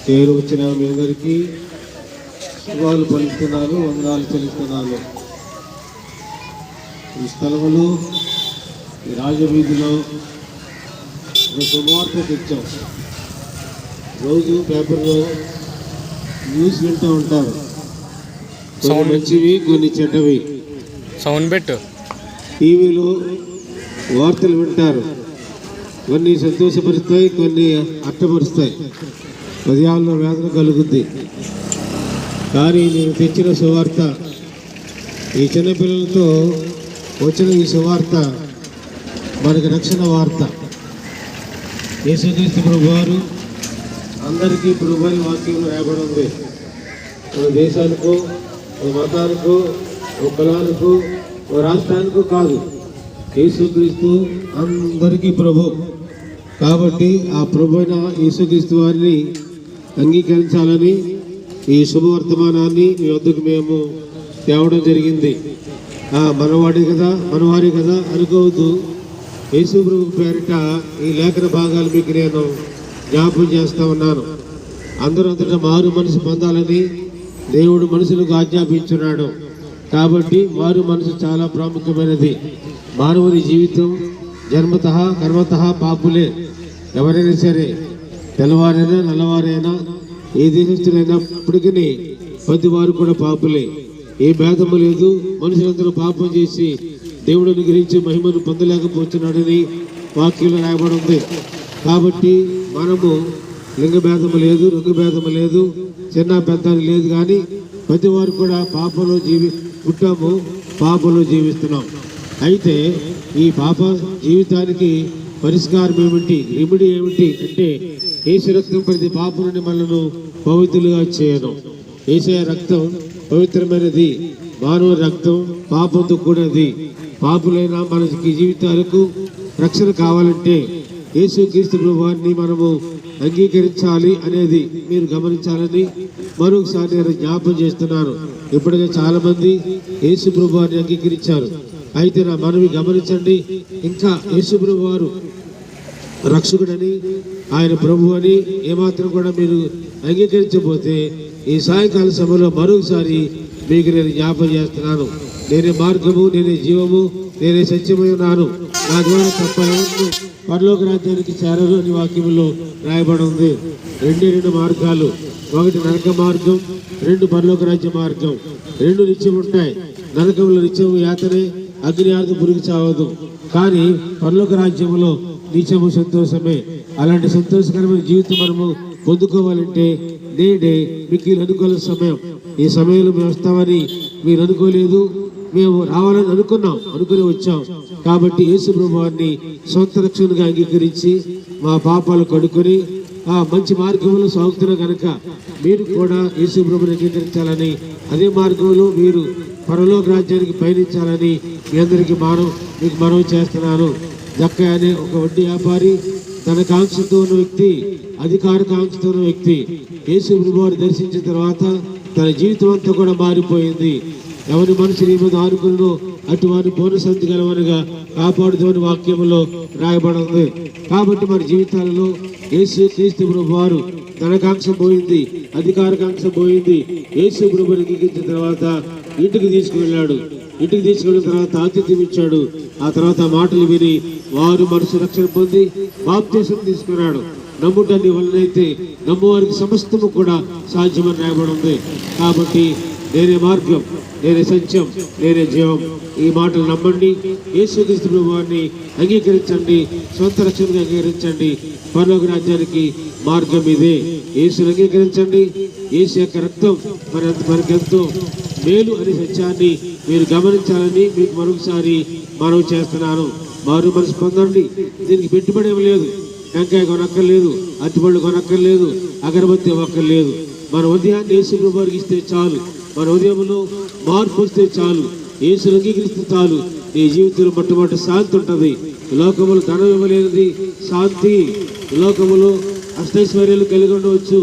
పేరు వచ్చిన మీ అందరికీ శుభాలు పలుకుతున్నాను, వందనాలు చెల్లిస్తున్నాను. ఈ స్థలములో ఈ రాజవీధిలో ఒక శుభవార్త తెచ్చాం. రోజు పేపర్లో న్యూస్ వింటూ ఉంటారు, కొన్ని మంచివి కొన్ని చెడ్డవి. సౌండ్ పెట్టు. టీవీలో వార్తలు వింటారు, కొన్ని సంతోషపరుస్తాయి, కొన్ని అట్టపరుస్తాయి, హృదయాల్లో వేదన కలుగుద్ది. కానీ నేను తెచ్చిన సువార్త, ఈ చిన్నపిల్లలతో వచ్చిన ఈ సువార్త మనకి రక్షణ వార్త. యేసుక్రీస్తు ప్రభువారు అందరికీ ప్రభువారి వాక్యం రాయబడి ఉంది. ఒక దేశానికో, ఒక మతానికో, ఒక కులానికో, ఒక రాష్ట్రానికో కాదు. యేసుక్రీస్తు అందరికీ ప్రభు. కాబట్టి ఆ ప్రభు అయిన యేసుక్రీస్తు వారిని అంగీకరించాలని ఈ శుభవర్తమానాన్ని మీ వద్దకు మేము తేవడం జరిగింది. మనవాడి కదా, మనవారి కదా అనుకోవద్దు. యేసు ప్రభు పేరిట ఈ లేఖన భాగాలు మీకు నేను జ్ఞాపకం చేస్తా ఉన్నాను. అందరూ అంతటా మారు మనసు పొందాలని దేవుడు మనుషులకు ఆజ్ఞాపించున్నాడు. కాబట్టి మారు మనసు చాలా ప్రాముఖ్యమైనది. మానవుని జీవితం జన్మత కర్మత పాపులే. ఎవరైనా సరే, తెల్లవారైనా నల్లవారైనా ఏ దేశస్తులైనప్పటికీ ప్రతి వారు కూడా పాపులే. ఏ భేదము లేదు. మనుషులందరూ పాపం చేసి దేవుడు అనుగ్రహించి మహిమను పొందలేకపోతున్నాడని వాక్యంలో రాయబడి ఉంది. కాబట్టి మనము లింగ భేదము లేదు, రంగు భేదము లేదు, చిన్న పెద్ద లేదు. కానీ ప్రతి వారు కూడా పాపంలో పుట్టాము, పాపంలో జీవిస్తున్నాం. అయితే ఈ పాప జీవితానికి పరిష్కారం ఏమిటి, రెమెడీ ఏమిటి అంటే యేసు రక్తం ప్రతి పాపం నుండి మనను పవిత్రులుగా చేయడం. యేసయ్య రక్తం పవిత్రమైనది. మానవ రక్తం పాపంతో కూడినది. పాపులైన మనకి జీవితాలకు రక్షణ కావాలంటే యేసుక్రీస్తు ప్రభువారిని మనము అంగీకరించాలి అనేది మీరు గమనించాలని మరొకసారి నేను జ్ఞాపకం చేస్తున్నాను. ఇప్పటికే చాలా మంది యేసు ప్రభువారిని అంగీకరించారు. అయితే నా మనవి గమనించండి, ఇంకా యేసు ప్రభువారు రక్షకుడని, ఆయన ప్రభు అని ఏమాత్రం కూడా మీరు అంగీకరించకపోతే ఈ సాయంకాల సమయంలో మరొకసారి మీకు నేను జ్ఞాపకం చేస్తున్నాను. నేనే మార్గము, నేనే జీవము, నేనే సత్యమై ఉన్నాను. నా ద్వారా తప్ప ఎవరు పరలోక రాజ్యానికి చేరరు అని వాక్యంలో రాయబడి ఉంది. రెండు మార్గాలు, ఒకటి నరక మార్గం, రెండు పరలోక రాజ్య మార్గం. రెండు నిత్యం ఉంటాయి. నరకంలో నిత్యం యాతనే, అగ్ని ఆర్దు పురుగు చావదు. కానీ పరలోక రాజ్యంలో నిత్యము సంతోషమే. అలాంటి సంతోషకరమైన జీవితం మనము పొందుకోవాలంటే నేడే మీకు అనుకూల సమయం. ఈ సమయంలో మేము వస్తామని మీరు అనుకోలేదు, మేము రావాలని అనుకుని వచ్చాం. కాబట్టి యేసు ప్రభువారిని సొంత రక్షణగా అంగీకరించి మా పాపాలు కడుక్కొని ఆ మంచి మార్గంలో సాగుతున్నా కనుక మీరు కూడా యేసు ప్రభుని అంగీకరించాలని, అదే మార్గంలో మీరు పరలోక రాజ్యానికి పయనించాలని మీ అందరికీ మీకు మనవి చేస్తున్నాను. జక్కయ్య అనే ఒక వడ్డీ వ్యాపారి, తన కాంక్షతో ఉన్న వ్యక్తి, అధికార కాంక్షతో ఉన్న వ్యక్తి యేసు ప్రభువారిని దర్శించిన తర్వాత తన జీవితం అంతా కూడా మారిపోయింది. ఎవరి మనుషులు ఈ మీద ఆనుకున్నో అటు వారిని పూర్ణశాంతి గలవనిగా కాపాడుతామని వాక్యంలో రాయబడింది. కాబట్టి మన జీవితాలలో యేసుక్రీస్తు ప్రభువారు తన కాంక్ష పోయింది, అధికార కాంక్ష పోయింది. యేసు ప్రభువుని అంగీకరించిన తర్వాత ఇంటికి తీసుకువెళ్ళాడు. ఇంటికి తీసుకెళ్ళిన తర్వాత ఆతిథ్యం ఇచ్చాడు. ఆ తర్వాత మాటలు విని వారు మనసు రక్షణ పొంది బాప్తిసం తీసుకున్నాడు. నమ్ముటని వలనైతే నమ్మువారికి సమస్తము కూడా సాధ్యమని రాయబడి ఉంది. కాబట్టి నేనే మార్గం, నేనే సత్యం, నేనే జీవం. ఈ మాటలు నమ్మండి. యేసుక్రీస్తు ప్రభువారిని అంగీకరించండి, సొంత రక్షణగా అంగీకరించండి. పరలోక రాజ్యానికి మార్గం ఇదే. యేసుని అంగీకరించండి. యేసు యొక్క రక్తం మనకెంతో మేలు అనే సత్యాన్ని మీరు గమనించాలని మీకు మరొకసారి మనవి చేస్తున్నాను. మారు మనసు పొందండి. దీనికి పెట్టుబడి ఏమి లేదు. టెంకాయ కొనక్కర్లేదు, అరటిపళ్ళు కొనక్కర్లేదు, అగరబత్తి ఇవ్వక్కర్లేదు. మన ఉదయాన్ని యేసు ప్రభువారికి ఇస్తే చాలు. మన ఉదయంలో మార్పు వస్తే చాలు. యేసుని అంగీకరిస్తే చాలు. నీ జీవితంలో మొట్టమొదటి శాంతి ఉంటుంది. లోకములు ధనం ఇవ్వలేనిది శాంతి. లోకములో అష్టైశ్వర్యాలు కలిగి ఉండవచ్చు.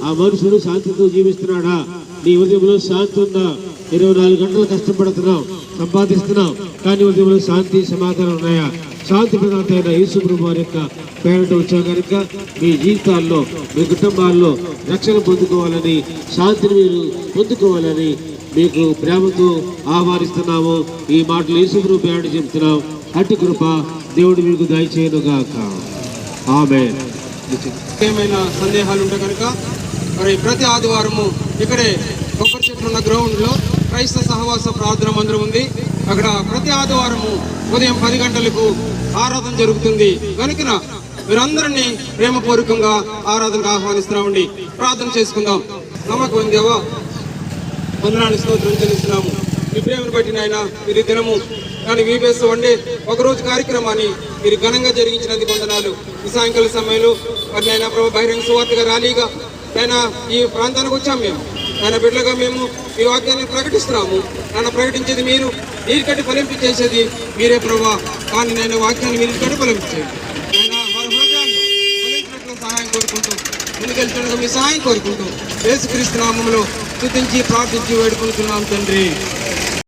ఆ మనుషుడు శాంతితో జీవిస్తున్నాడా? నీ ఉదయంలో శాంతి ఉందా? 24 గంటలు కష్టపడుతున్నావు, సంపాదిస్తున్నావు, కానీ ఉదయంలో శాంతి సమాధానం ఉన్నాయా? శాంతి ప్రదాత అయిన యేసు ప్రభువు వారి యొక్క పేరిట వచ్చాం కనుక మీ జీవితాల్లో మీ కుటుంబాల్లో రక్షణ పొందుకోవాలని, శాంతిని మీరు పొందుకోవాలని మీకు ప్రేమతో ఆహ్వానిస్తున్నాము. ఈ మాటలు యేసు ప్రభువు పేరిట చెప్తున్నాం. అట్టి కృప దేవుడు మీకు దయచేయునుగాక. ఆమేన్. ఏమైనా సందేహాలు ఉంటే కనుక మరి ప్రతి ఆదివారము ఇక్కడే కొబ్బరి చెట్లు ఉన్న గ్రౌండ్లో క్రైస్తవ సహవాస ప్రార్థన మందిరం ఉంది. అక్కడ ప్రతి ఆదివారము ఉదయం 10 గంటలకు ఆరాధన జరుగుతుంది. కనుక మీరందరినీ ప్రేమపూర్వకంగా ఆరాధనకు ఆహ్వానిస్తున్నామండి. ప్రార్థన చేసుకుందాం. నమ్మకం దేవా, వందనాలు స్తోత్రం చెల్లిస్తున్నాము. మీ ప్రేమను బట్టి నాయన మీరు దినము కానీ వీబీఎస్ వండే ఒకరోజు కార్యక్రమాన్ని మీరు ఘనంగా జరిగించినందుకు వందనాలు. ఈ సాయంకాల సమయంలో మరి నాయన ప్రభు బహిరంగ సువార్తగా ర్యాలీగా ఆయన ఈ ప్రాంతానికి వచ్చాము. మేము ఆయన బిడ్డలుగా మేము ఈ వాక్యాన్ని ప్రకటిస్తున్నాము. ఆయన ప్రకటించేది మీరు, నీరు కట్టి ఫలింపించేసేది మీరే ప్రభా. కానీ నేను వాక్యాన్ని మీరు కట్టి ఫలించేది ఆయన వారి హృదయాన్ని ఫలించినట్లు సహాయం కోరుకుంటూ ముందుకెళ్తుండగా మీ సహాయం కోరుకుంటూ యేసుక్రీస్తు నామములో స్తుతించి ప్రార్థించి వేడుకుంటున్నాం తండ్రి.